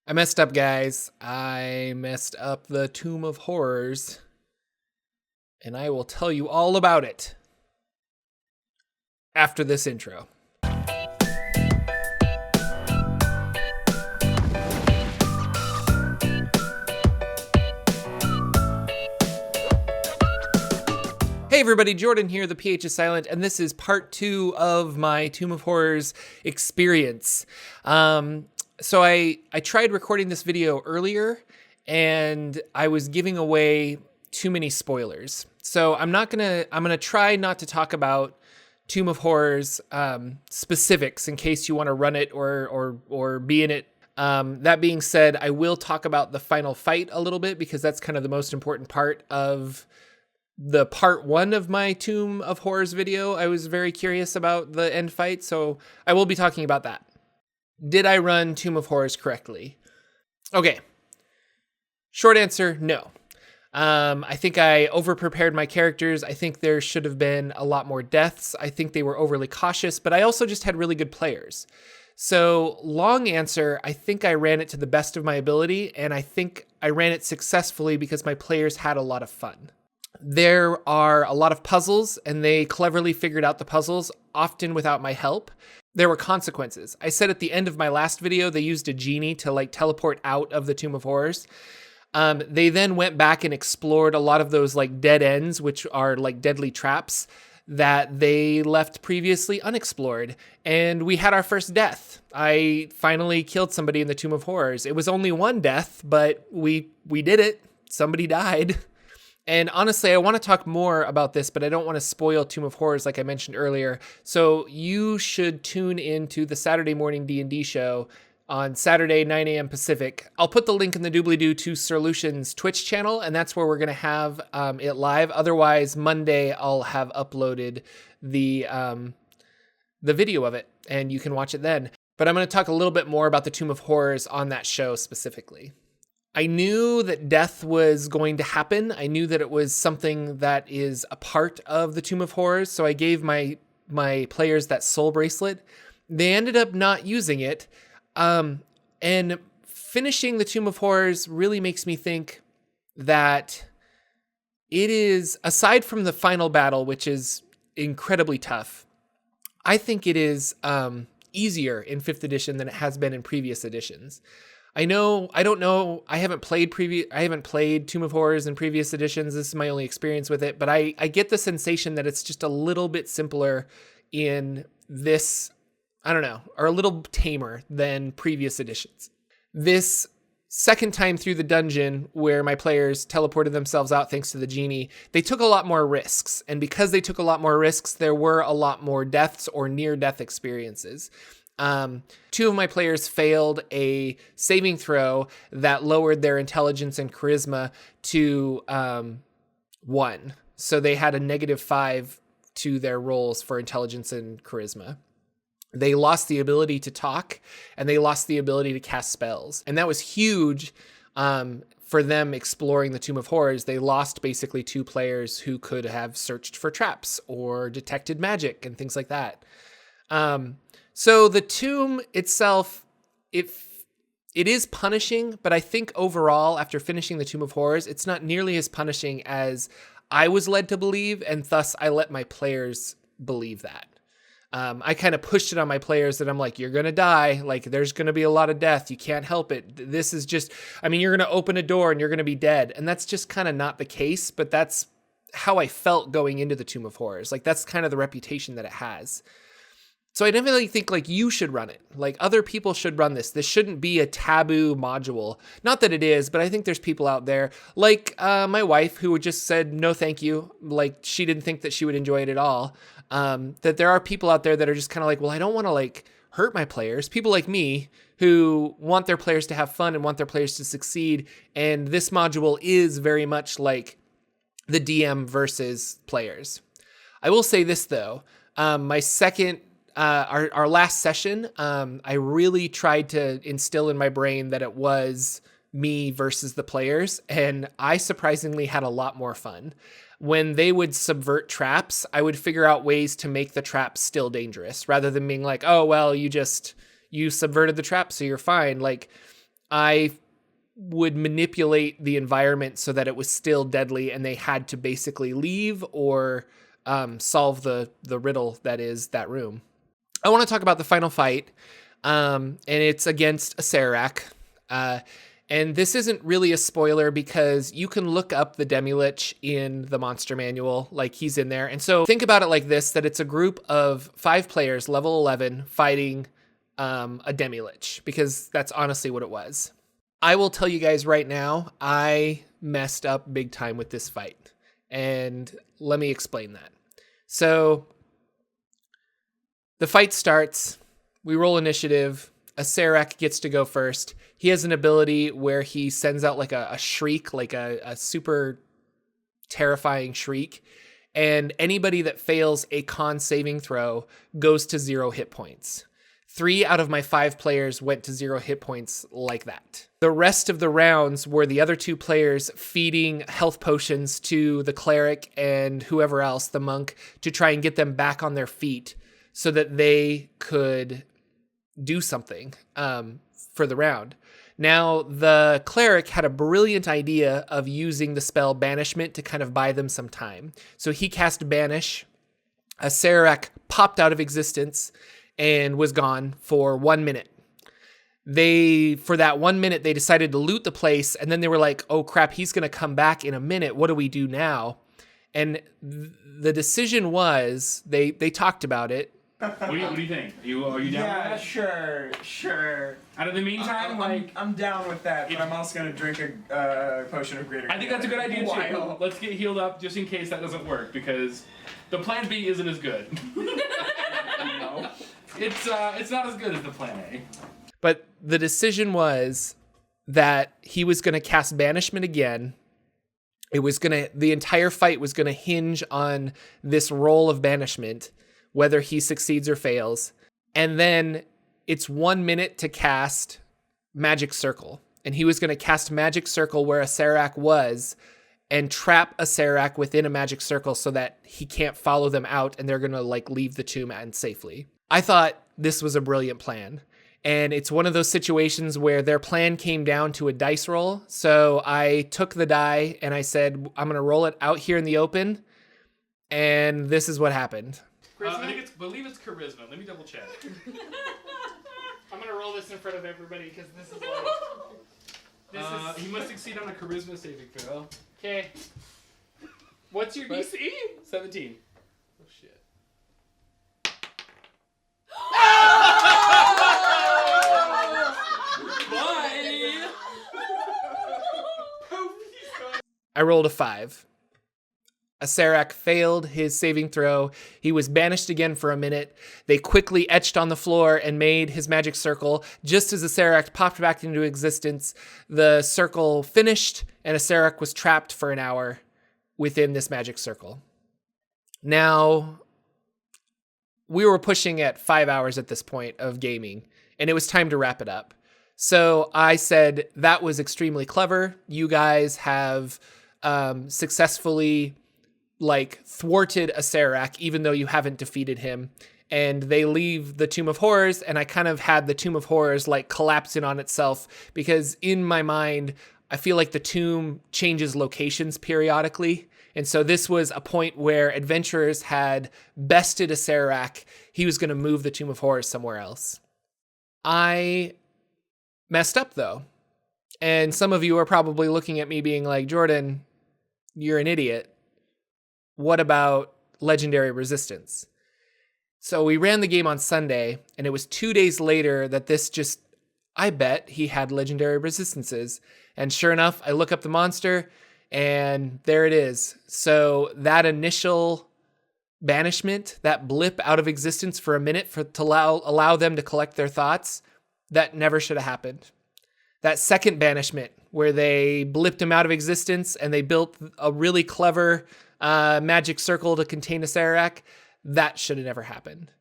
I messed up, guys. I messed up the Tomb of Horrors, and I will tell you all about it after this intro. Hey everybody, Jordan here, the PH is silent, and this is part 2 of my Tomb of Horrors experience. So I tried recording this video earlier, and I was giving away too many spoilers. So I'm gonna try not to talk about Tomb of Horrors specifics in case you want to run it or be in it. That being said, I will talk about the final fight a little bit because that's kind of the most important part of the part 1 of my Tomb of Horrors video. I was very curious about the end fight, so I will be talking about that. Did I run Tomb of Horrors correctly? Okay. Short answer, no. I think I over-prepared my characters. I think there should have been a lot more deaths. I think they were overly cautious, but I also just had really good players. So, long answer, I think I ran it to the best of my ability, and I think I ran it successfully because my players had a lot of fun. There are a lot of puzzles, and they cleverly figured out the puzzles, often without my help. There were consequences. I said at the end of my last video, they used a genie to teleport out of the Tomb of Horrors. They then went back and explored a lot of those dead ends, which are deadly traps that they left previously unexplored. And we had our first death. I finally killed somebody in the Tomb of Horrors. It was only one death, but we did it. Somebody died. And honestly, I want to talk more about this, but I don't want to spoil Tomb of Horrors like I mentioned earlier. So you should tune into the Saturday Morning D&D Show on Saturday, 9 a.m. Pacific. I'll put the link in the doobly-doo to Solution's Twitch channel, and that's where we're going to have it live. Otherwise, Monday, I'll have uploaded the video of it, and you can watch it then. But I'm going to talk a little bit more about the Tomb of Horrors on that show specifically. I knew that death was going to happen. I knew that it was something that is a part of the Tomb of Horrors, so I gave my players that soul bracelet. They ended up not using it, and finishing the Tomb of Horrors really makes me think that it is, aside from the final battle, which is incredibly tough, I think it is easier in 5th edition than it has been in previous editions. I haven't played Tomb of Horrors in previous editions. This is my only experience with it, but I get the sensation that it's just a little bit simpler in this, or a little tamer than previous editions. This second time through the dungeon where my players teleported themselves out thanks to the genie, they took a lot more risks. And because they took a lot more risks, there were a lot more deaths or near-death experiences. 2 of my players failed a saving throw that lowered their intelligence and charisma to 1. So they had a -5 to their rolls for intelligence and charisma. They lost the ability to talk, and they lost the ability to cast spells. And that was huge for them exploring the Tomb of Horrors. They lost basically 2 players who could have searched for traps or detected magic and things like that. So the tomb itself, it is punishing, but I think overall, after finishing the Tomb of Horrors, it's not nearly as punishing as I was led to believe, and thus I let my players believe that. I kind of pushed it on my players that I'm like, you're going to die. There's going to be a lot of death. You can't help it. This is just, you're going to open a door and you're going to be dead. And that's just kind of not the case, but that's how I felt going into the Tomb of Horrors. That's kind of the reputation that it has. So I definitely think you should run it. Other people should run this. This shouldn't be a taboo module. Not that it is, but I think there's people out there my wife who just said, no, thank you. She didn't think that she would enjoy it at all. That there are people out there that are just kind of well, I don't want to hurt my players. People like me who want their players to have fun and want their players to succeed. And this module is very much like the DM versus players. I will say this though. My second our last session, I really tried to instill in my brain that it was me versus the players, and I surprisingly had a lot more fun. When they would subvert traps, I would figure out ways to make the traps still dangerous, rather than being oh, well, you subverted the trap, so you're fine. I would manipulate the environment so that it was still deadly and they had to basically leave or solve the riddle that is that room. I want to talk about the final fight, and it's against a Serac. And this isn't really a spoiler because you can look up the Demi-Lich in the monster manual, like he's in there. And so think about it like this, that it's a group of 5 players, level 11, fighting a Demi-Lich, because that's honestly what it was. I will tell you guys right now, I messed up big time with this fight. And let me explain that. So the fight starts, we roll initiative, a Serac gets to go first. He has an ability where he sends out like a shriek, like a super terrifying shriek. And anybody that fails a con saving throw goes to 0 hit points. 3 out of my 5 players went to 0 hit points like that. The rest of the rounds were the other 2 players feeding health potions to the cleric and whoever else, the monk, to try and get them back on their feet so that they could do something for the round. Now, the cleric had a brilliant idea of using the spell Banishment to kind of buy them some time. So he cast Banish. A Serac popped out of existence and was gone for 1 minute. For that 1 minute, they decided to loot the place, and then they were like, oh crap, he's going to come back in a minute. What do we do now? And the decision was, they talked about it. What do you think? Are you down with that? Sure. Out of the meantime, I'm down with that, but I'm also gonna drink a potion of greater. I think that's a good idea too. Let's get healed up just in case that doesn't work, because the plan B isn't as good. No. It's not as good as the plan A. But the decision was that he was going to cast Banishment again. The entire fight was going to hinge on this roll of Banishment, whether he succeeds or fails. And then it's 1 minute to cast Magic Circle. And he was going to cast Magic Circle where a Serac was and trap a Serac within a Magic Circle so that he can't follow them out and they're going to leave the tomb and safely. I thought this was a brilliant plan. And it's one of those situations where their plan came down to a dice roll. So I took the die and I said, I'm going to roll it out here in the open. And this is what happened. I believe it's charisma. Let me double check. I'm going to roll this in front of everybody because this is He must succeed on a charisma saving throw. Okay. What's your DC? 17. Oh, shit. Bye! I rolled a 5. A Serac failed his saving throw. He was banished again for a minute. They quickly etched on the floor and made his magic circle. Just as the Serac popped back into existence, the circle finished and a Serac was trapped for an hour within this magic circle. Now, we were pushing at 5 hours at this point of gaming, and it was time to wrap it up. So I said, that was extremely clever. You guys have successfully thwarted a Serac, even though you haven't defeated him. And they leave the Tomb of Horrors, and I kind of had the Tomb of Horrors collapse in on itself, because in my mind, I feel like the tomb changes locations periodically. And so this was a point where adventurers had bested a Serac. He was going to move the Tomb of Horrors somewhere else. I messed up, though. And some of you are probably looking at me being like, Jordan, you're an idiot. What about legendary resistance? So we ran the game on Sunday, and it was 2 days later that I bet he had legendary resistances. And sure enough, I look up the monster, and there it is. So that initial banishment, that blip out of existence for a minute to allow them to collect their thoughts, that never should have happened. That second banishment, where they blipped him out of existence and they built a really clever magic circle to contain a Serac, that should have never happened.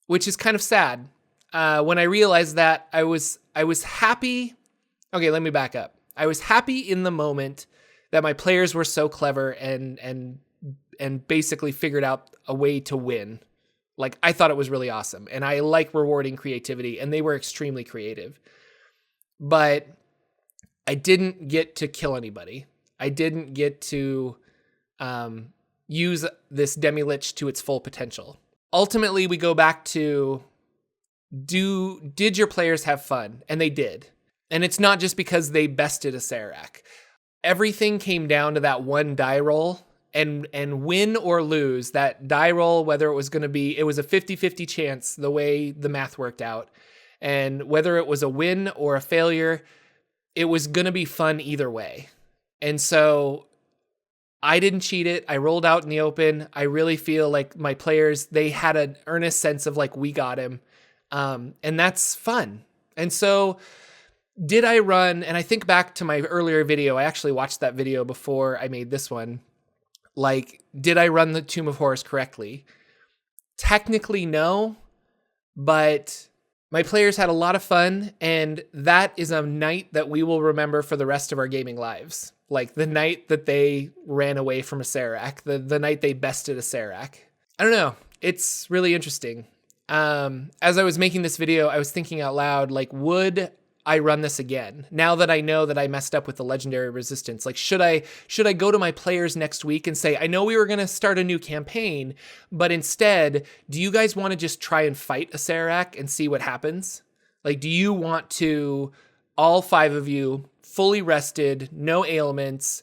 Which is kind of sad. When I realized that, I was happy. Okay, let me back up. I was happy in the moment that my players were so clever and basically figured out a way to win. I thought it was really awesome, and I like rewarding creativity, and they were extremely creative. but I didn't get to kill anybody. I didn't get to use this Demi-Lich to its full potential. Ultimately, we go back to, did your players have fun? And they did. And it's not just because they bested a Serac. Everything came down to that one die roll, and win or lose, that die roll, whether it was going to be, it was a 50-50 chance the way the math worked out. And whether it was a win or a failure, it was going to be fun either way. And so I didn't cheat it. I rolled out in the open. I really feel like my players, they had an earnest sense of like, we got him. And that's fun. And so did I run, and I think back to my earlier video, I actually watched that video before I made this one. Like, did I run the Tomb of Horrors correctly? Technically, no, but my players had a lot of fun, and that is a night that we will remember for the rest of our gaming lives. Like, the night that they ran away from a Serac, the night they bested a Serac. I don't know. It's really interesting. As I was making this video, I was thinking out loud, like, would I run this again? Now that I know that I messed up with the legendary resistance, like, should I go to my players next week and say, I know we were going to start a new campaign, but instead, do you guys want to just try and fight a Serac and see what happens? Like, do you want to, all 5 of you, fully rested, no ailments,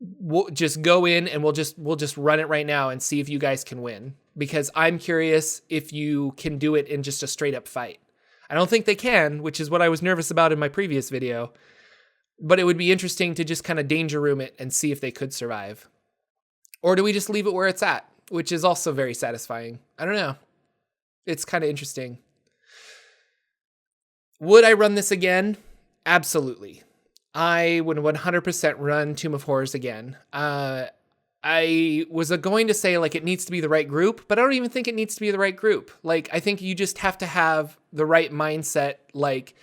we'll just go in and we'll just run it right now and see if you guys can win? Because I'm curious if you can do it in just a straight up fight. I don't think they can, which is what I was nervous about in my previous video. But it would be interesting to just kind of danger room it and see if they could survive. Or do we just leave it where it's at, which is also very satisfying? I don't know. It's kind of interesting. Would I run this again? Absolutely. I would 100% run Tomb of Horrors again. I was going to say, like, it needs to be the right group, but I don't even think it needs to be the right group. Like, I think you just have to have the right mindset. Like,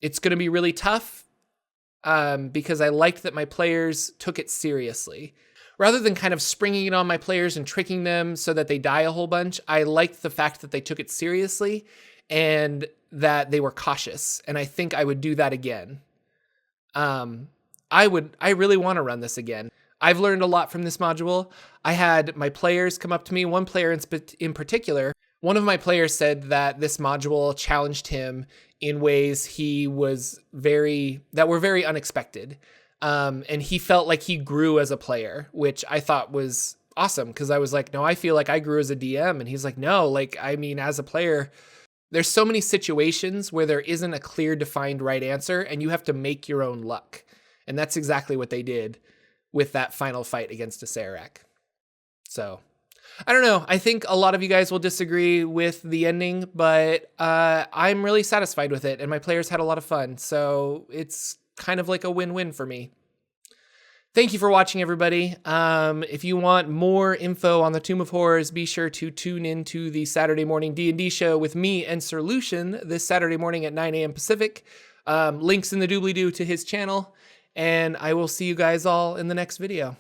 it's going to be really tough because I liked that my players took it seriously. Rather than kind of springing it on my players and tricking them so that they die a whole bunch, I liked the fact that they took it seriously and that they were cautious. And I think I would do that again. I really want to run this again. I've learned a lot from this module. I had my players come up to me, one player in particular. One of my players said that this module challenged him in ways that were very unexpected. And he felt like he grew as a player, which I thought was awesome, because I was like, no, I feel like I grew as a DM. And he's like, no, like, I mean, as a player, there's so many situations where there isn't a clear defined right answer and you have to make your own luck. And that's exactly what they did with that final fight against a Serac. So, I don't know. I think a lot of you guys will disagree with the ending, but I'm really satisfied with it, and my players had a lot of fun, so it's kind of like a win-win for me. Thank you for watching, everybody. If you want more info on the Tomb of Horrors, be sure to tune into the Saturday Morning D&D Show with me and Sir Lucian this Saturday morning at 9 a.m. Pacific. Links in the doobly-doo to his channel. And I will see you guys all in the next video.